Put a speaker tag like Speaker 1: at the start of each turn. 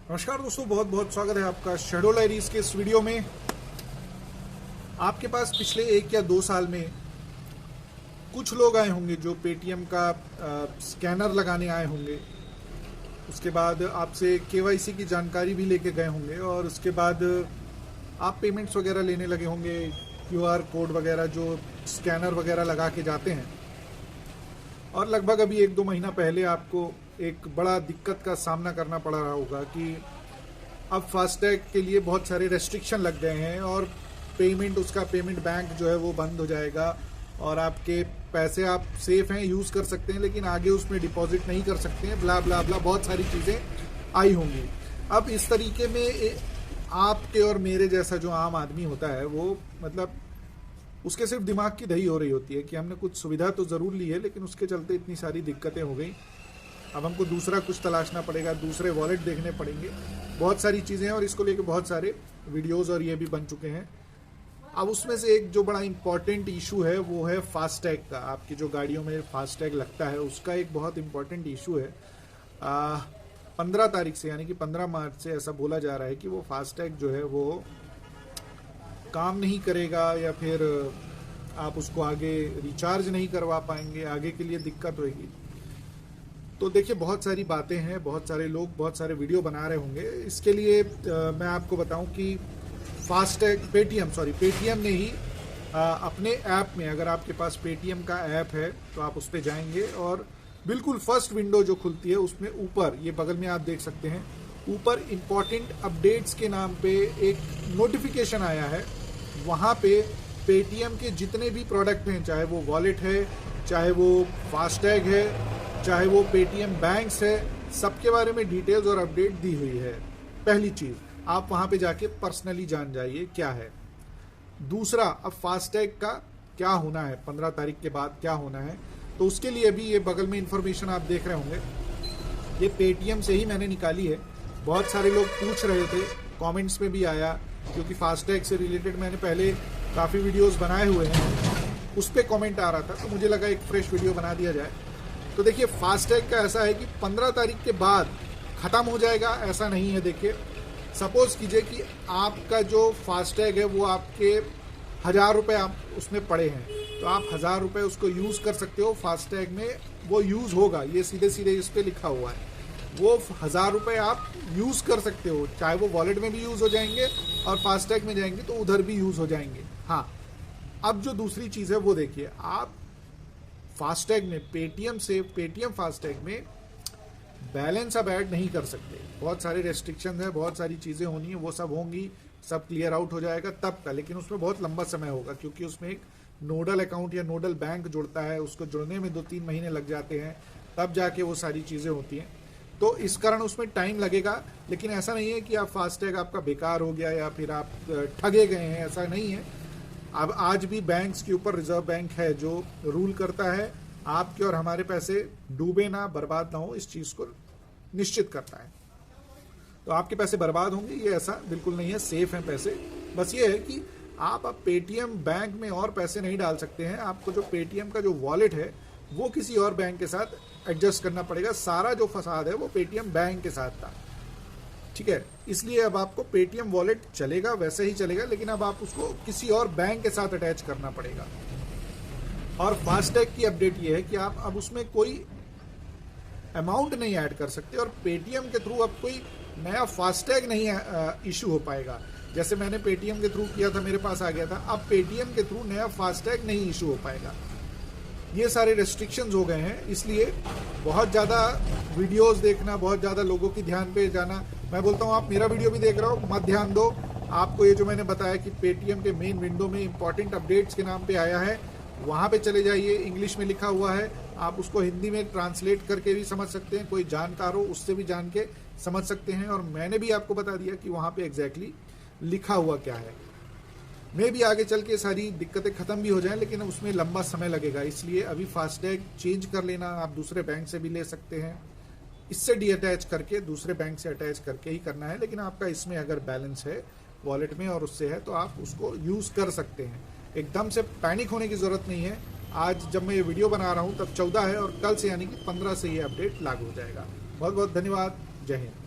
Speaker 1: नमस्कार दोस्तों, बहुत बहुत स्वागत है आपका शैडो डायरीज के इस वीडियो में। आपके पास पिछले 1 या 2 साल में कुछ लोग आए होंगे जो पेटीएम का स्कैनर लगाने आए होंगे। उसके बाद आपसे केवाईसी की जानकारी भी लेके गए होंगे और उसके बाद आप पेमेंट्स वगैरह लेने लगे होंगे, क्यूआर कोड वगैरह जो स्कैनर वगैरह लगा के जाते हैं। और लगभग अभी 1-2 महीना पहले आपको एक बड़ा दिक्कत का सामना करना पड़ रहा होगा कि अब फास्टैग के लिए बहुत सारे रेस्ट्रिक्शन लग गए हैं और पेमेंट बैंक जो है वो बंद हो जाएगा और आपके पैसे आप सेफ हैं, यूज़ कर सकते हैं, लेकिन आगे उसमें डिपॉजिट नहीं कर सकते हैं, ब्ला ब्ला ब्ला बहुत सारी चीज़ें आई होंगी। अब इस तरीके में आपके और मेरे जैसा जो आम आदमी होता है वो मतलब उसके सिर्फ दिमाग की दही हो रही होती है कि हमने कुछ सुविधा तो ज़रूर ली है, लेकिन उसके चलते इतनी सारी दिक्कतें हो गई। अब हमको दूसरा कुछ तलाशना पड़ेगा, दूसरे वॉलेट देखने पड़ेंगे, बहुत सारी चीज़ें हैं और इसको लेके बहुत सारे वीडियोस और ये भी बन चुके हैं। अब उसमें से एक जो बड़ा इम्पॉर्टेंट इशू है वो है फास्टैग का। आपकी जो गाड़ियों में फास्टैग लगता है उसका एक बहुत इम्पॉर्टेंट इशू है। 15 तारीख से यानी कि 15 मार्च से ऐसा बोला जा रहा है कि वो फास्टैग जो है वो काम नहीं करेगा या फिर आप उसको आगे रिचार्ज नहीं करवा पाएंगे, आगे के लिए दिक्कत होगी। तो देखिए बहुत सारी बातें हैं, बहुत सारे लोग बहुत सारे वीडियो बना रहे होंगे। इसके लिए मैं आपको बताऊं कि फास्टैग पेटीएम ने ही अपने ऐप में, अगर आपके पास पेटीएम का ऐप है तो आप उस पर जाएंगे और बिल्कुल फर्स्ट विंडो जो खुलती है उसमें ऊपर ये बगल में आप देख सकते हैं, ऊपर इम्पॉर्टेंट अपडेट्स के नाम पे एक नोटिफिकेशन आया है। वहाँ पे पेटीएम के जितने भी प्रोडक्ट हैं, चाहे वो वॉलेट है, चाहे वो फास्टैग है, चाहे वो पेटीएम बैंक्स है, सबके बारे में डिटेल्स और अपडेट दी हुई है। पहली चीज़, आप वहाँ पे जाके पर्सनली जान जाइए क्या है। दूसरा, अब फास्टैग का क्या होना है, 15 तारीख के बाद क्या होना है, तो उसके लिए भी ये बगल में इंफॉर्मेशन आप देख रहे होंगे, ये पेटीएम से ही मैंने निकाली है। बहुत सारे लोग पूछ रहे थे, कमेंट्स में भी आया, क्योंकि फास्टैग से रिलेटेड मैंने पहले काफ़ी वीडियोस बनाए हुए हैं, उस पर कमेंट आ रहा था, तो मुझे लगा एक फ्रेश वीडियो बना दिया जाए। तो देखिए फास्टैग का ऐसा है कि 15 तारीख के बाद ख़त्म हो जाएगा, ऐसा नहीं है। देखिए सपोज कीजिए कि आपका जो फास्टैग है वो आपके 1000 रुपये आप उसमें पड़े हैं, तो आप 1000 रुपये उसको यूज़ कर सकते हो फास्टैग में, वो यूज़ होगा, ये सीधे सीधे इस पर लिखा हुआ है। वो 1000 रुपये आप यूज़ कर सकते हो, चाहे वो वॉलेट में भी यूज़ हो जाएंगे और फास्टैग में जाएंगे तो उधर भी यूज़ हो जाएंगे। हाँ, अब जो दूसरी चीज़ है वो देखिए, आप फास्टैग में पेटीएम फास्टैग में बैलेंस अब ऐड नहीं कर सकते। बहुत सारे रेस्ट्रिक्शन है, बहुत सारी चीज़ें होनी है, वो सब होंगी, सब क्लियर आउट हो जाएगा तब का, लेकिन उसमें बहुत लंबा समय होगा क्योंकि उसमें एक नोडल अकाउंट या नोडल बैंक जुड़ता है, उसको जुड़ने में 2-3 महीने लग जाते हैं, तब जाके वो सारी चीज़ें होती हैं। तो इस कारण उसमें टाइम लगेगा, लेकिन ऐसा नहीं है कि आप फास्टैग आपका बेकार हो गया या फिर आप ठगे गए हैं, ऐसा नहीं है। अब आज भी बैंक्स के ऊपर रिजर्व बैंक है जो रूल करता है, आपके और हमारे पैसे डूबे ना, बर्बाद ना हो, इस चीज़ को निश्चित करता है। तो आपके पैसे बर्बाद होंगे ये ऐसा बिल्कुल नहीं है, सेफ हैं पैसे। बस ये है कि आप अब पेटीएम बैंक में और पैसे नहीं डाल सकते हैं, आपको जो पेटीएम का जो वॉलेट है वो किसी और बैंक के साथ एडजस्ट करना पड़ेगा। सारा जो फसाद है वो पेटीएम बैंक के साथ था, ठीक है, इसलिए अब आपको पेटीएम वॉलेट चलेगा, वैसे ही चलेगा, लेकिन अब आप उसको किसी और बैंक के साथ अटैच करना पड़ेगा। और फास्टैग की अपडेट ये है कि आप अब उसमें कोई अमाउंट नहीं ऐड कर सकते और पेटीएम के थ्रू अब कोई नया फास्टैग नहीं इशू हो पाएगा। जैसे मैंने पेटीएम के थ्रू किया था, मेरे पास आ गया था, अब पेटीएम के थ्रू नया फास्टैग नहीं इशू हो पाएगा। ये सारे रेस्ट्रिक्शंस हो गए हैं, इसलिए बहुत ज़्यादा वीडियोस देखना, बहुत ज़्यादा लोगों की ध्यान पे जाना, मैं बोलता हूँ आप मेरा वीडियो भी देख रहे हो, मत ध्यान दो। आपको ये जो मैंने बताया कि पेटीएम के मेन विंडो में इंपॉर्टेंट अपडेट्स के नाम पे आया है, वहाँ पे चले जाइए, इंग्लिश में लिखा हुआ है, आप उसको हिंदी में ट्रांसलेट करके भी समझ सकते हैं, कोई जानकार हो उससे भी जान के समझ सकते हैं। और मैंने भी आपको बता दिया कि वहाँ पे एग्जैक्टली लिखा हुआ क्या है। मे भी आगे चल के सारी दिक्कतें ख़त्म भी हो जाएं, लेकिन उसमें लंबा समय लगेगा, इसलिए अभी फास्टैग चेंज कर लेना। आप दूसरे बैंक से भी ले सकते हैं, इससे डीअटैच करके दूसरे बैंक से अटैच करके ही करना है, लेकिन आपका इसमें अगर बैलेंस है वॉलेट में और उससे है तो आप उसको यूज़ कर सकते हैं। एकदम से पैनिक होने की ज़रूरत नहीं है। आज जब मैं ये वीडियो बना रहा हूँ तब 14 है और कल से यानी कि 15 से ये अपडेट लागू हो जाएगा। बहुत बहुत धन्यवाद, जय हिंद।